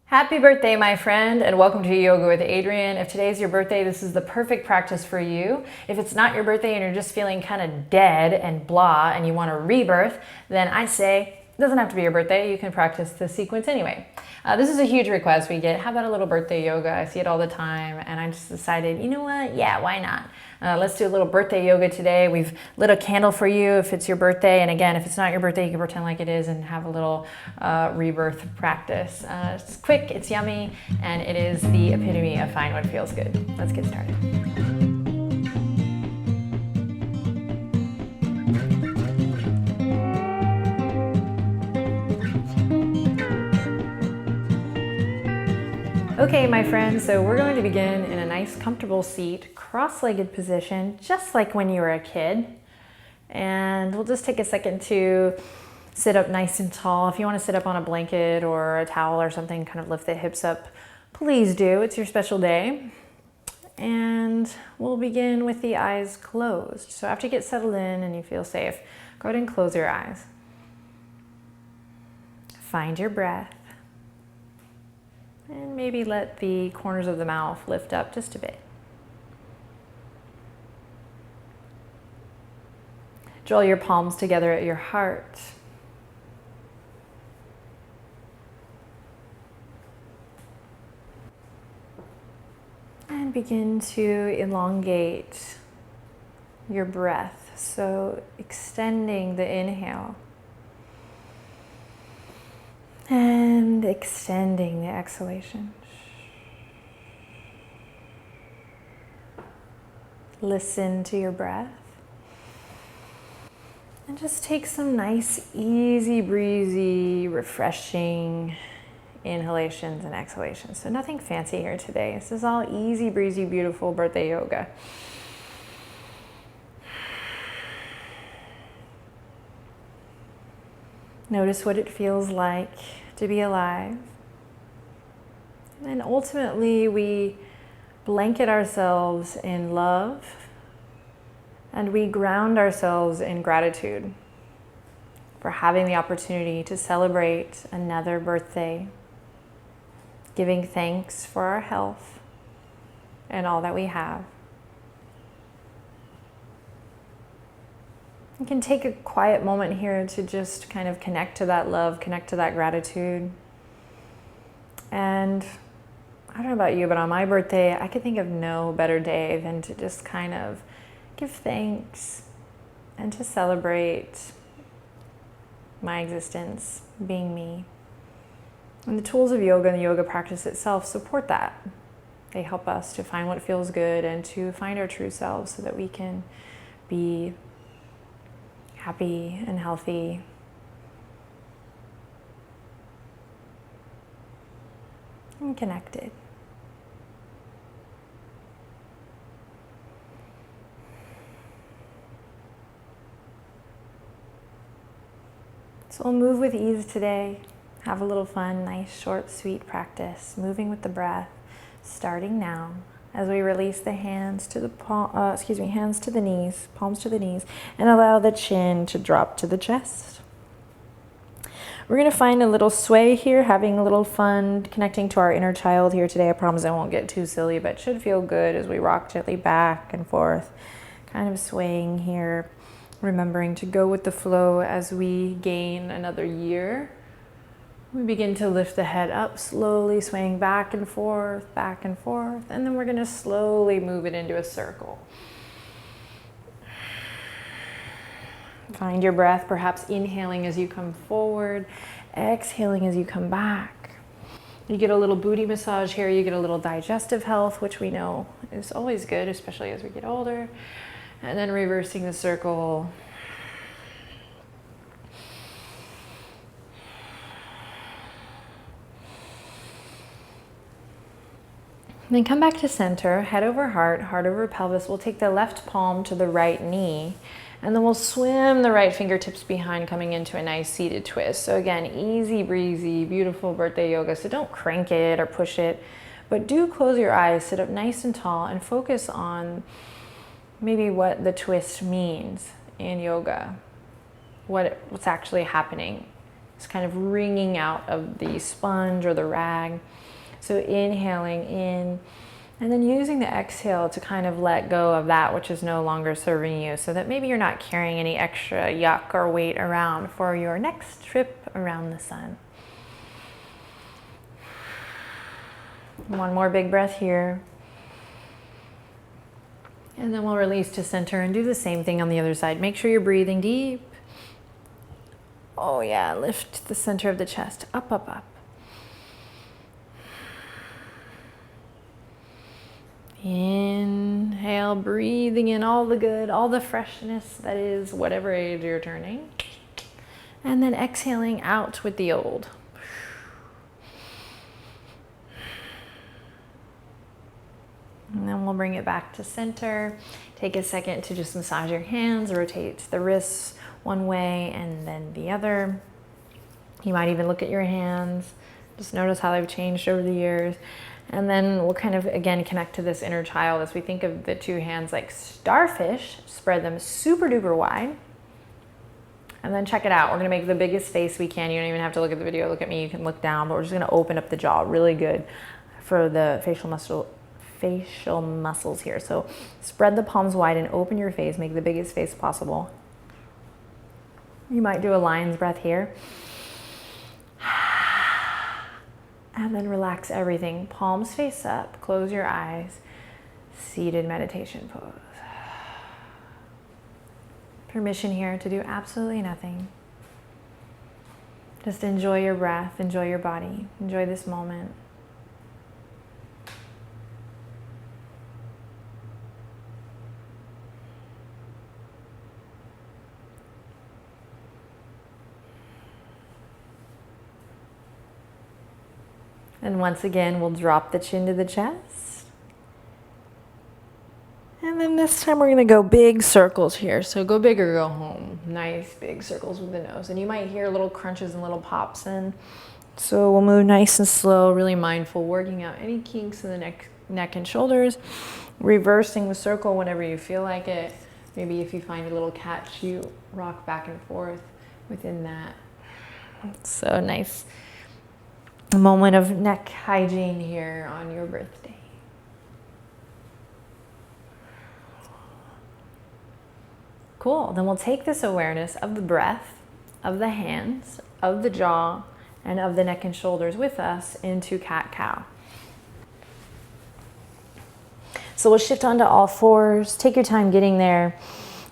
Happy birthday, my friend, and welcome to Yoga with Adriene. If today's your birthday, this is the perfect practice for you. If it's not your birthday and you're just feeling kind of dead and blah and you want a rebirth, then I say it doesn't have to be your birthday. You can practice this sequence anyway. This is a huge request we get. How about a little birthday yoga? I see it all the time, and I just decided, you know what? Yeah, why not? Let's do a little birthday yoga today. We've lit a candle for you if it's your birthday. And again, if it's not your birthday, you can pretend like it is and have a little rebirth practice. It's quick, it's yummy, and it is the epitome of find what feels good. Let's get started. Okay, my friends, so we're going to begin in a nice comfortable seat, cross-legged position, just like when you were a kid. And we'll just take a second to sit up nice and tall. If you want to sit up on a blanket or a towel or something, kind of lift the hips up, please do. It's your special day. And we'll begin with the eyes closed. So after you get settled in and you feel safe, go ahead and close your eyes. Find your breath. And maybe let the corners of the mouth lift up just a bit. Draw your palms together at your heart. And begin to elongate your breath. So extending the inhale. And extending the exhalation. Listen to your breath. And just take some nice, easy, breezy, refreshing inhalations and exhalations. So nothing fancy here today. This is all easy, breezy, beautiful birthday yoga. Notice what it feels like to be alive. And ultimately, we blanket ourselves in love and we ground ourselves in gratitude for having the opportunity to celebrate another birthday, giving thanks for our health and all that we have. You can take a quiet moment here to just kind of connect to that love, connect to that gratitude. And I don't know about you, but on my birthday, I could think of no better day than to just kind of give thanks and to celebrate my existence, being me. And the tools of yoga and the yoga practice itself support that. They help us to find what feels good and to find our true selves so that we can be happy and healthy. And connected. So we'll move with ease today. Have a little fun, nice, short, sweet practice. Moving with the breath, starting now. As we release the hands to the hands to the knees, palms to the knees, and allow the chin to drop to the chest. We're going to find a little sway here, having a little fun, connecting to our inner child here today. I promise I won't get too silly, but it should feel good as we rock gently back and forth, kind of swaying here, remembering to go with the flow as we gain another year. We begin to lift the head up, slowly swaying back and forth, and then we're going to slowly move it into a circle. Find your breath, perhaps inhaling as you come forward, exhaling as you come back. You get a little booty massage here, you get a little digestive health, which we know is always good, especially as we get older. And then reversing the circle. Then come back to center, head over heart, heart over pelvis. We'll take the left palm to the right knee, and then we'll swim the right fingertips behind, coming into a nice seated twist. So again, easy breezy, beautiful birthday yoga. So don't crank it or push it, but do close your eyes, sit up nice and tall, and focus on maybe what the twist means in yoga, what's actually happening Just kind of wringing out of the sponge or the rag. So inhaling in, and then using the exhale to kind of let go of that which is no longer serving you, so that maybe you're not carrying any extra yuck or weight around for your next trip around the sun. One more big breath here. And then we'll release to center and do the same thing on the other side. Make sure you're breathing deep. Oh yeah, lift the center of the chest, up, up, up. Inhale, breathing in all the good, all the freshness that is whatever age you're turning. And then exhaling out with the old. And then we'll bring it back to center. Take a second to just massage your hands, rotate the wrists one way and then the other. You might even look at your hands. Just notice how they've changed over the years. And then we'll kind of, again, connect to this inner child as we think of the two hands like starfish. Spread them super duper wide. And then check it out. We're gonna make the biggest face we can. You don't even have to look at the video, look at me, you can look down, but we're just gonna open up the jaw really good for the facial muscles here. So spread the palms wide and open your face, make the biggest face possible. You might do a lion's breath here. And then relax everything. Palms face up, close your eyes. Seated meditation pose. Permission here to do absolutely nothing. Just enjoy your breath, enjoy your body, enjoy this moment. And once again, we'll drop the chin to the chest. And then this time we're gonna go big circles here. So go big or go home. Nice big circles with the nose. And you might hear little crunches and little pops in. So we'll move nice and slow, really mindful, working out any kinks in the neck and shoulders. Reversing the circle whenever you feel like it. Maybe if you find a little catch, you rock back and forth within that. So nice. A moment of neck hygiene here on your birthday. Cool, then we'll take this awareness of the breath, of the hands, of the jaw, and of the neck and shoulders with us into cat-cow. So we'll shift onto all fours, take your time getting there,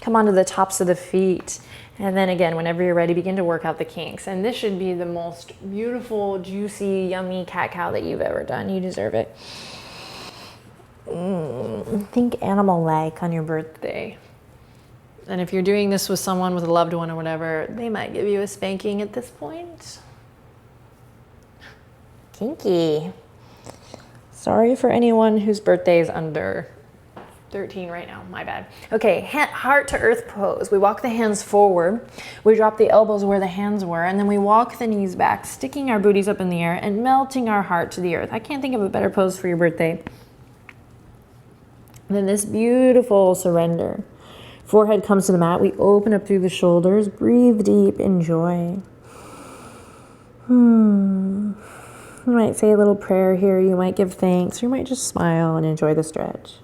come onto the tops of the feet, and then again, whenever you're ready, begin to work out the kinks. And this should be the most beautiful, juicy, yummy cat-cow that you've ever done. You deserve it. Think animal-like on your birthday. And if you're doing this with someone, with a loved one or whatever, they might give you a spanking at this point. Kinky. Sorry for anyone whose birthday is under 13 right now, my bad. Okay, heart to earth pose. We walk the hands forward. We drop the elbows where the hands were, and then we walk the knees back, sticking our booties up in the air and melting our heart to the earth. I can't think of a better pose for your birthday than this beautiful surrender. Forehead comes to the mat. We open up through the shoulders. Breathe deep. Enjoy. You might say a little prayer here. You might give thanks. Or you might just smile and enjoy the stretch.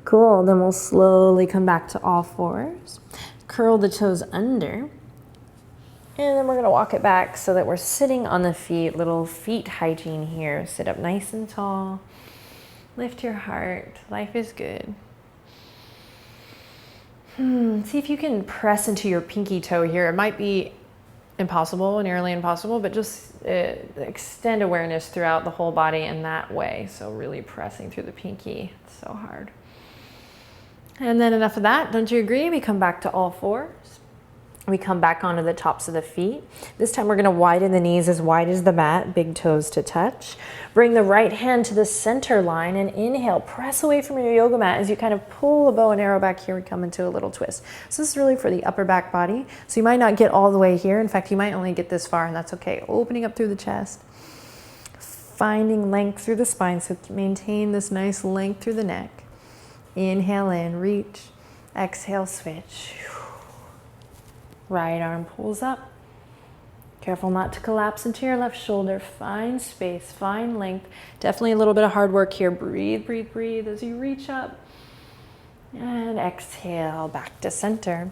Cool. Then we'll slowly come back to all fours. Curl the toes under. And then we're going to walk it back so that we're sitting on the feet. Little feet hygiene here. Sit up nice and tall. Lift your heart. Life is good. See if you can press into your pinky toe here. It might be impossible, nearly impossible, but just extend awareness throughout the whole body in that way. So really pressing through the pinky. It's so hard. And then enough of that. Don't you agree? We come back to all fours. We come back onto the tops of the feet. This time we're going to widen the knees as wide as the mat, big toes to touch. Bring the right hand to the center line and inhale. Press away from your yoga mat as you kind of pull a bow and arrow back here. We come into a little twist. So this is really for the upper back body. So you might not get all the way here. In fact, you might only get this far, and that's okay. Opening up through the chest. finding length through the spine, so maintain this nice length through the neck. Inhale in, reach. Exhale, switch. Right arm pulls up. Careful not to collapse into your left shoulder. Find space, find length. Definitely a little bit of hard work here. Breathe, breathe, breathe as you reach up. And exhale, back to center.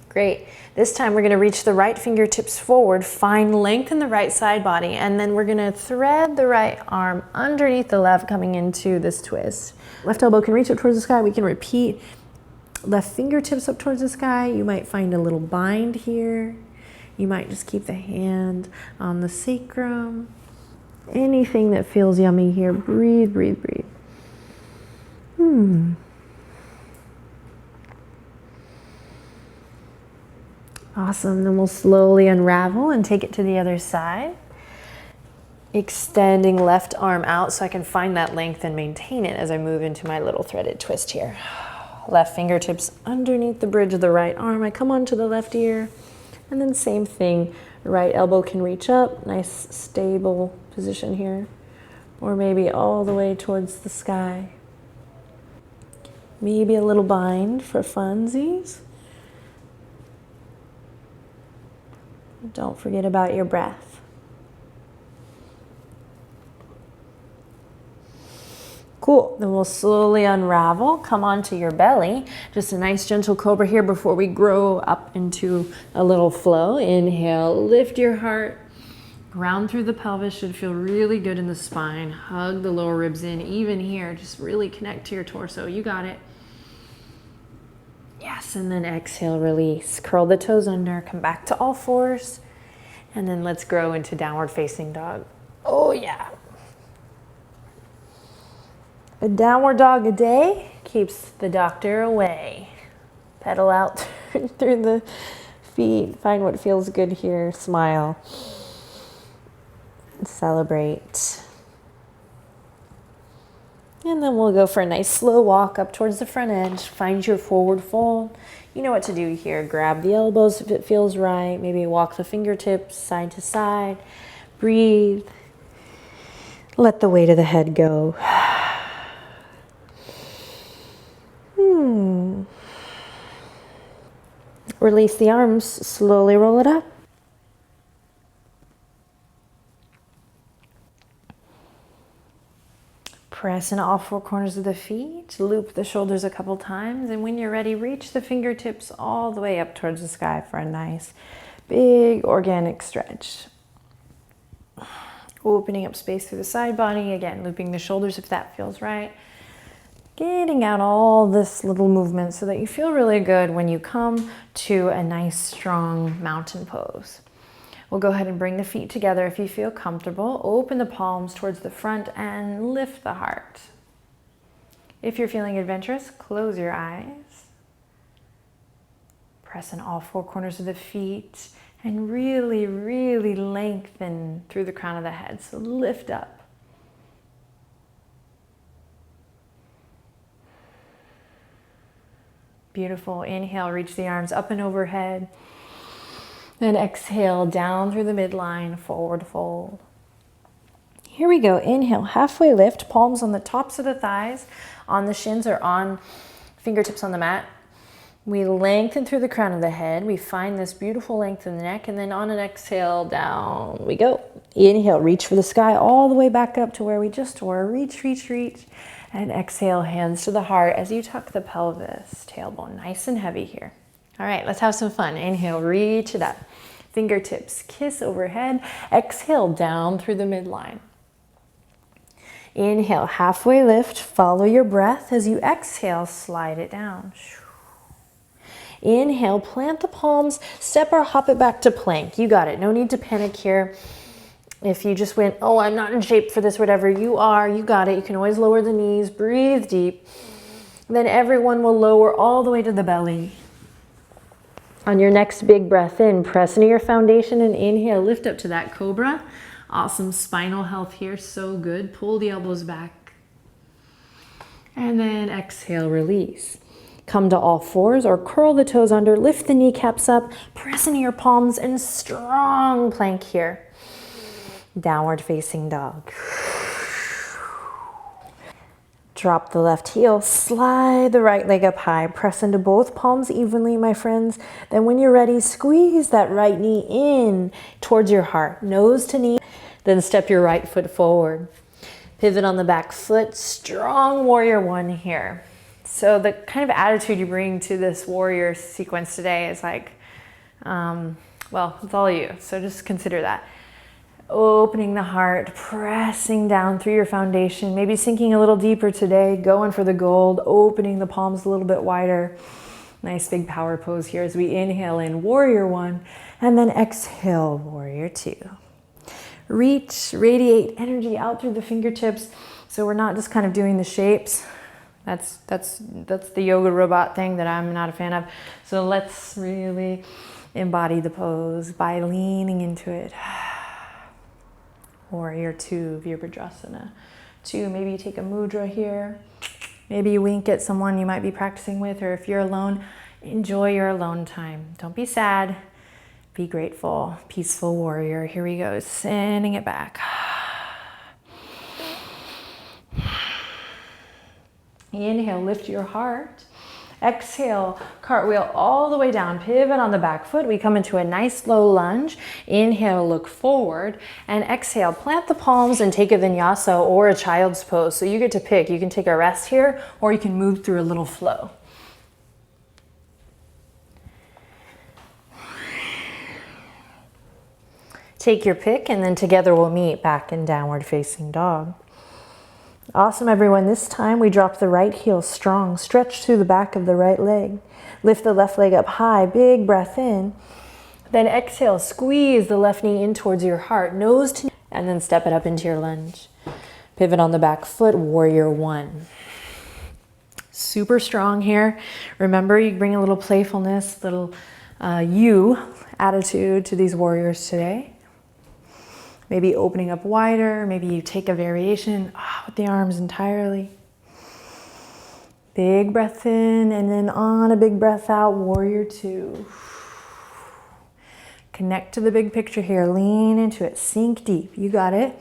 Great. This time we're going to reach the right fingertips forward, find length in the right side body, and then we're going to thread the right arm underneath the left, coming into this twist. Left elbow can reach up towards the sky. We can repeat. Left fingertips up towards the sky. You might find a little bind here. You might just keep the hand on the sacrum. Anything that feels yummy here. Breathe, breathe, breathe. Awesome. Then we'll slowly unravel and take it to the other side. Extending left arm out so I can find that length and maintain it as I move into my little threaded twist here. Left fingertips underneath the bridge of the right arm. I come onto the left ear. And then same thing. Right elbow can reach up. Nice stable position here. Or maybe all the way towards the sky. Maybe a little bind for funsies. Don't forget about your breath. Cool. Then we'll slowly unravel. Come onto your belly. Just a nice gentle cobra here before we grow up into a little flow. Inhale, lift your heart. Ground through the pelvis. Should feel really good in the spine. Hug the lower ribs in. Even here, just really connect to your torso. You got it. Yes, and then exhale, release. Curl the toes under, come back to all fours, and then let's grow into downward facing dog. Oh yeah. A downward dog a day keeps the doctor away. Pedal out through the feet. Find what feels good here. Smile. Celebrate. And then we'll go for a nice slow walk up towards the front edge. Find your forward fold. You know what to do here. Grab the elbows if it feels right. Maybe walk the fingertips side to side. Breathe. Let the weight of the head go. Release the arms. Slowly roll it up. Press in all four corners of the feet, loop the shoulders a couple times, and when you're ready, reach the fingertips all the way up towards the sky for a nice, big, organic stretch. Opening up space through the side body, again, looping the shoulders if that feels right. Getting out all this little movement so that you feel really good when you come to a nice, strong mountain pose. We'll go ahead and bring the feet together if you feel comfortable. Open the palms towards the front and lift the heart. If you're feeling adventurous, close your eyes. Press in all four corners of the feet and really, really lengthen through the crown of the head. So lift up. Beautiful. Inhale, reach the arms up and overhead. Then exhale down through the midline, forward fold. Here we go. Inhale, halfway lift, palms on the tops of the thighs, on the shins or on fingertips on the mat. We lengthen through the crown of the head. We find this beautiful length in the neck, and then on an exhale, down we go. Inhale, reach for the sky all the way back up to where we just were. Reach, reach, reach. And exhale, hands to the heart as you tuck the pelvis. Tailbone nice and heavy here. All right, let's have some fun. Inhale, reach it up. Fingertips kiss overhead. Exhale, down through the midline. Inhale, halfway lift. Follow your breath. As you exhale, slide it down. Inhale, plant the palms. Step or hop it back to plank. You got it. No need to panic here. If you just went, oh, I'm not in shape for this, whatever, you are. You got it. You can always lower the knees. Breathe deep. Then everyone will lower all the way to the belly. On your next big breath in, press into your foundation and inhale, lift up to that cobra. Awesome spinal health here, so good. Pull the elbows back. And then exhale, release. Come to all fours or curl the toes under, lift the kneecaps up, press into your palms and strong plank here. Downward facing dog. Drop the left heel, slide the right leg up high, press into both palms evenly, my friends. Then when you're ready, squeeze that right knee in towards your heart, nose to knee, then step your right foot forward. Pivot on the back foot, strong warrior one here. So the kind of attitude you bring to this warrior sequence today is like, well, it's all you, so just consider that. Opening the heart, pressing down through your foundation, maybe sinking a little deeper today, going for the gold, opening the palms a little bit wider. Nice big power pose here as we inhale in warrior one, and then exhale warrior two. Reach, radiate energy out through the fingertips, so we're not just kind of doing the shapes. That's the yoga robot thing that I'm not a fan of. So let's really embody the pose by leaning into it. Warrior two, Virabhadrasana. Two, maybe you take a mudra here. Maybe you wink at someone you might be practicing with, or if you're alone, enjoy your alone time. Don't be sad, be grateful. Peaceful warrior, here we go, sending it back. Inhale, lift your heart. Exhale, cartwheel all the way down, pivot on the back foot. We come into a nice low lunge. Inhale, look forward, and exhale, plant the palms and take a vinyasa or a child's pose. So you get to pick. You can take a rest here, or you can move through a little flow. Take your pick, and then together we'll meet back in downward facing dog. Awesome, everyone. This time we drop the right heel strong. Stretch through the back of the right leg. Lift the left leg up high. Big breath in. Then exhale. Squeeze the left knee in towards your heart. Nose to knee. And then step it up into your lunge. Pivot on the back foot. Warrior one. Super strong here. Remember, you bring a little playfulness, little you attitude to these warriors today. Maybe opening up wider, maybe you take a variation with the arms entirely. Big breath in, and then on a big breath out, warrior two. Connect to the big picture here, lean into it, sink deep, you got it.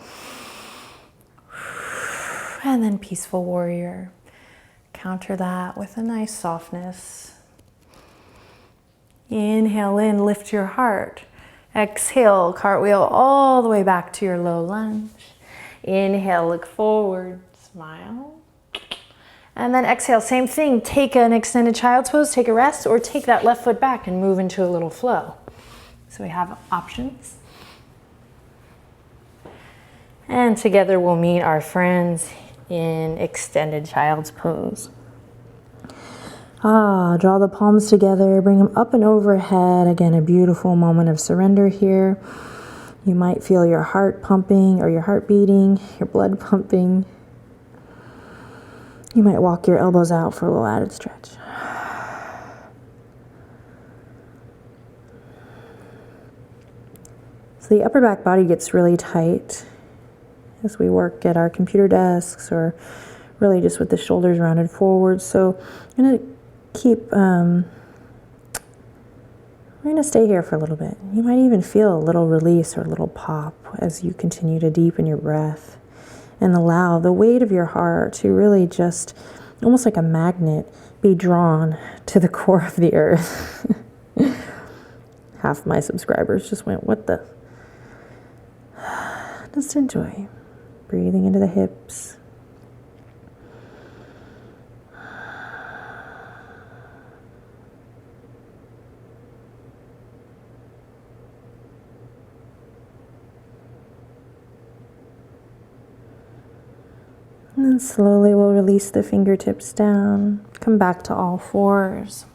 And then peaceful warrior. Counter that with a nice softness. Inhale in, lift your heart. Exhale, cartwheel all the way back to your low lunge. Inhale, look forward, smile. And then exhale, same thing. Take an extended child's pose, take a rest, or take that left foot back and move into a little flow. So we have options. And together we'll meet our friends in extended child's pose. Draw the palms together, bring them up and overhead. Again, a beautiful moment of surrender here. You might feel your heart pumping or your heart beating, your blood pumping. You might walk your elbows out for a little added stretch. So the upper back body gets really tight as we work at our computer desks or really just with the shoulders rounded forward. So I'm going to we're going to stay here for a little bit. You might even feel a little release or a little pop as you continue to deepen your breath and allow the weight of your heart to really just, almost like a magnet, be drawn to the core of the earth. Half my subscribers just went, what the? Just enjoy. Breathing into the hips. And then slowly we'll release the fingertips down. Come back to all fours.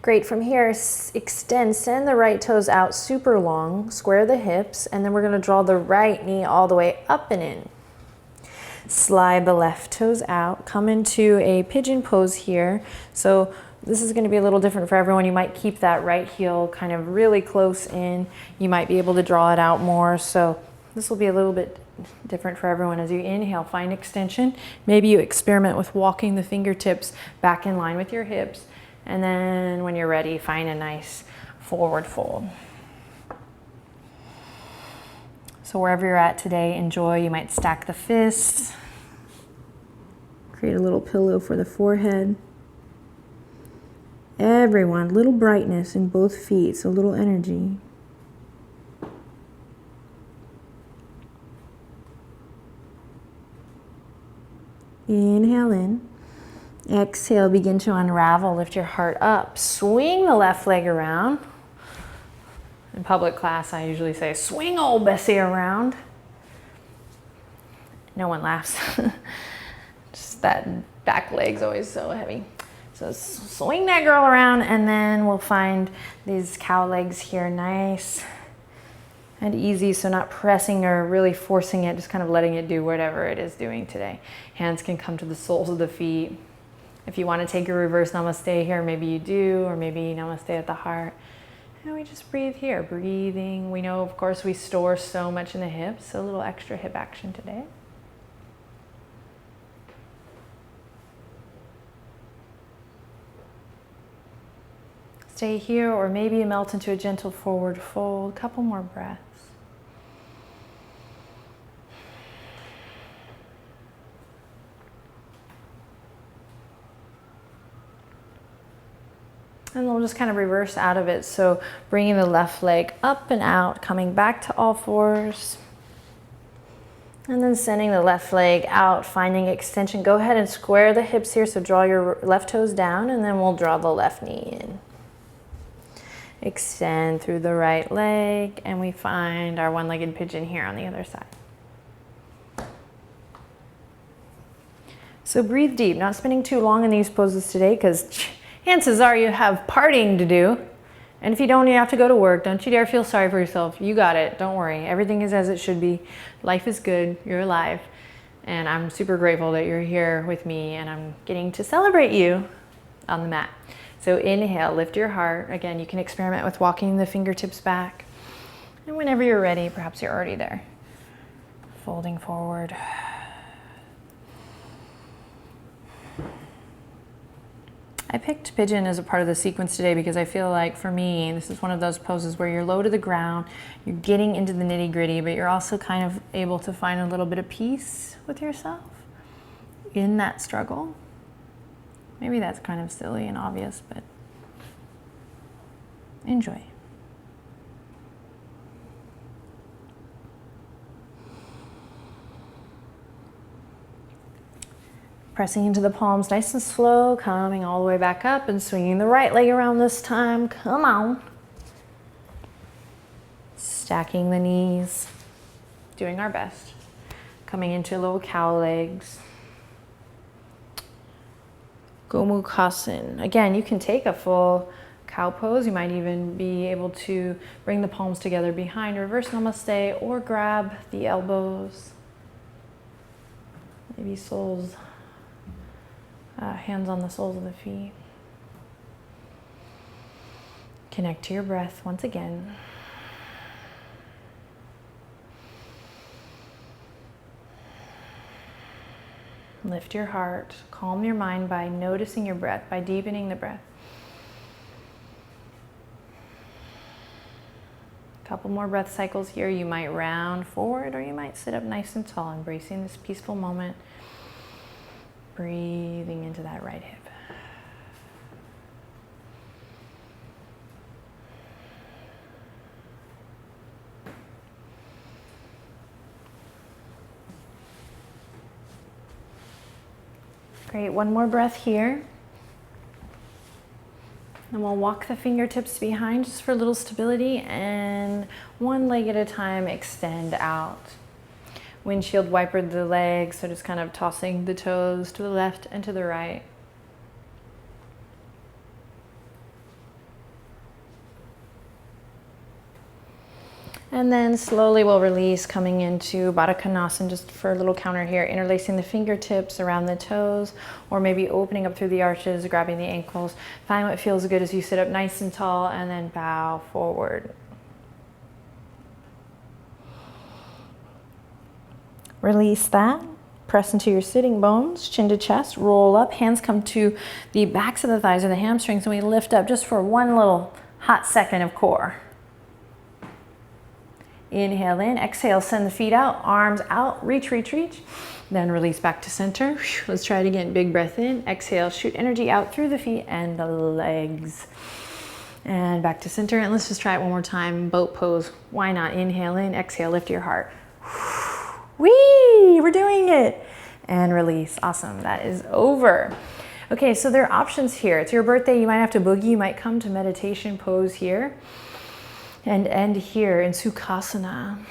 Great. From here, extend, send the right toes out super long, square the hips, and then we're going to draw the right knee all the way up and in. Slide the left toes out, come into a pigeon pose here. So this is going to be a little different for everyone. You might keep that right heel kind of really close in. You might be able to draw it out more. So this will be a little bit different for everyone. As you inhale, find extension. Maybe you experiment with walking the fingertips back in line with your hips. And then when you're ready, find a nice forward fold. So So wherever you're at today, enjoy. You might stack the fists. Create a little pillow for the forehead. Everyone, little brightness in both feet, so little energy. Inhale in. Exhale, begin to unravel. Lift your heart up. Swing the left leg around. In public class, I usually say, swing old Bessie around. No one laughs. Just that back leg's always so heavy. So swing that girl around, and then we'll find these cow legs here, nice and easy. So not pressing or really forcing it, just kind of letting it do whatever it is doing today. Hands can come to the soles of the feet. If you want to take a reverse namaste here, maybe you do, or maybe namaste at the heart. And we just breathe here, breathing. We know, of course, we store so much in the hips, so a little extra hip action today. Stay here, or maybe melt into a gentle forward fold. Couple more breaths. And we'll just kind of reverse out of it. So bringing the left leg up and out, coming back to all fours. And then sending the left leg out, finding extension. Go ahead and square the hips here. So draw your left toes down, and then we'll draw the left knee in. Extend through the right leg, and we find our one-legged pigeon here on the other side. So breathe deep, not spending too long in these poses today, because chances are you have partying to do. And if you don't, you have to go to work. Don't you dare feel sorry for yourself. You got it. Don't worry. Everything is as it should be. Life is good. You're alive. And I'm super grateful that you're here with me, and I'm getting to celebrate you on the mat. So inhale, lift your heart. Again, you can experiment with walking the fingertips back. And whenever you're ready, perhaps you're already there. Folding forward. I picked pigeon as a part of the sequence today because I feel like for me, this is one of those poses where you're low to the ground, you're getting into the nitty gritty, but you're also kind of able to find a little bit of peace with yourself in that struggle. Maybe that's kind of silly and obvious, but enjoy. Pressing into the palms nice and slow, coming all the way back up and swinging the right leg around this time. Come on. Stacking the knees, doing our best. Coming into little cow legs. Gomukhasana. Again, you can take a full cow pose. You might even be able to bring the palms together behind reverse namaste, or grab the elbows. Maybe soles, hands on the soles of the feet. Connect to your breath once again. Lift your heart, calm your mind by noticing your breath, by deepening the breath. A couple more breath cycles here. You might round forward, or you might sit up nice and tall, embracing this peaceful moment. Breathing into that right hip. Great, one more breath here. And we'll walk the fingertips behind just for a little stability, and one leg at a time extend out. Windshield wiper the legs, so just kind of tossing the toes to the left and to the right. And then slowly we'll release, coming into Baddha Konasana, just for a little counter here, interlacing the fingertips around the toes, or maybe opening up through the arches, grabbing the ankles. Find what feels good as you sit up nice and tall, and then bow forward. Release that. Press into your sitting bones, chin to chest, roll up. Hands come to the backs of the thighs or the hamstrings, and we lift up just for one little hot second of core. Inhale in, exhale, send the feet out, arms out, reach, reach, reach. Then release back to center. Let's try it again. Big breath in, exhale, shoot energy out through the feet and the legs. And back to center. And let's just try it one more time. Boat pose. Why not? Inhale in, exhale, lift your heart. Whee! We're doing it. And release. Awesome. That is over. Okay, so there are options here. It's your birthday. You might have to boogie. You might come to meditation pose here and end here in Sukhasana.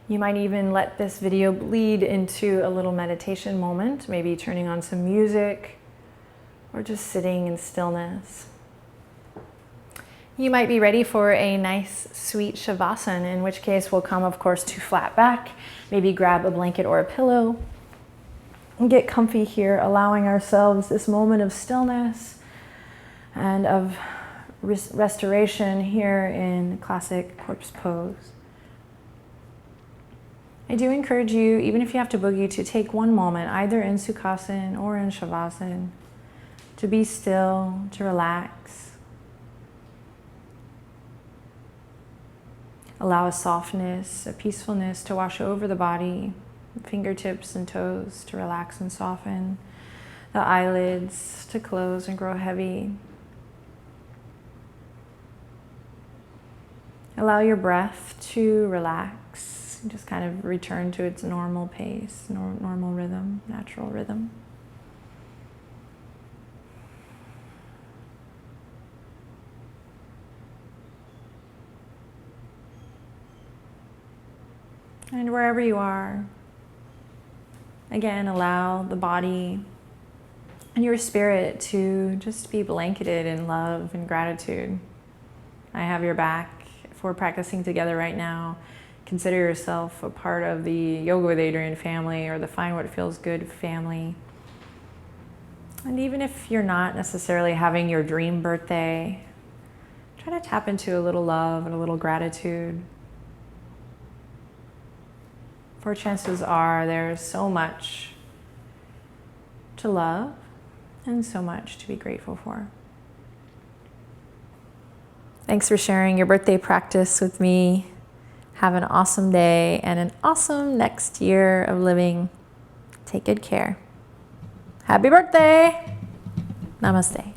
You might even let this video bleed into a little meditation moment, maybe turning on some music or just sitting in stillness. You might be ready for a nice, sweet Shavasana, in which case we'll come, of course, to flat back. Maybe grab a blanket or a pillow and get comfy here, allowing ourselves this moment of stillness and of restoration here in classic corpse pose. I do encourage you, even if you have to boogie, to take one moment, either in Sukhasana or in Shavasana, to be still, to relax. Allow a softness, a peacefulness to wash over the body, fingertips and toes to relax and soften, the eyelids to close and grow heavy. Allow your breath to relax, just kind of return to its normal pace, normal rhythm, natural rhythm. And wherever you are, again, allow the body and your spirit to just be blanketed in love and gratitude. I have your back. If we're practicing together right now, consider yourself a part of the Yoga with Adriene family or the Find What Feels Good family. And even if you're not necessarily having your dream birthday, try to tap into a little love and a little gratitude. For chances are there's so much to love and so much to be grateful for. Thanks for sharing your birthday practice with me. Have an awesome day and an awesome next year of living. Take good care. Happy birthday. Namaste.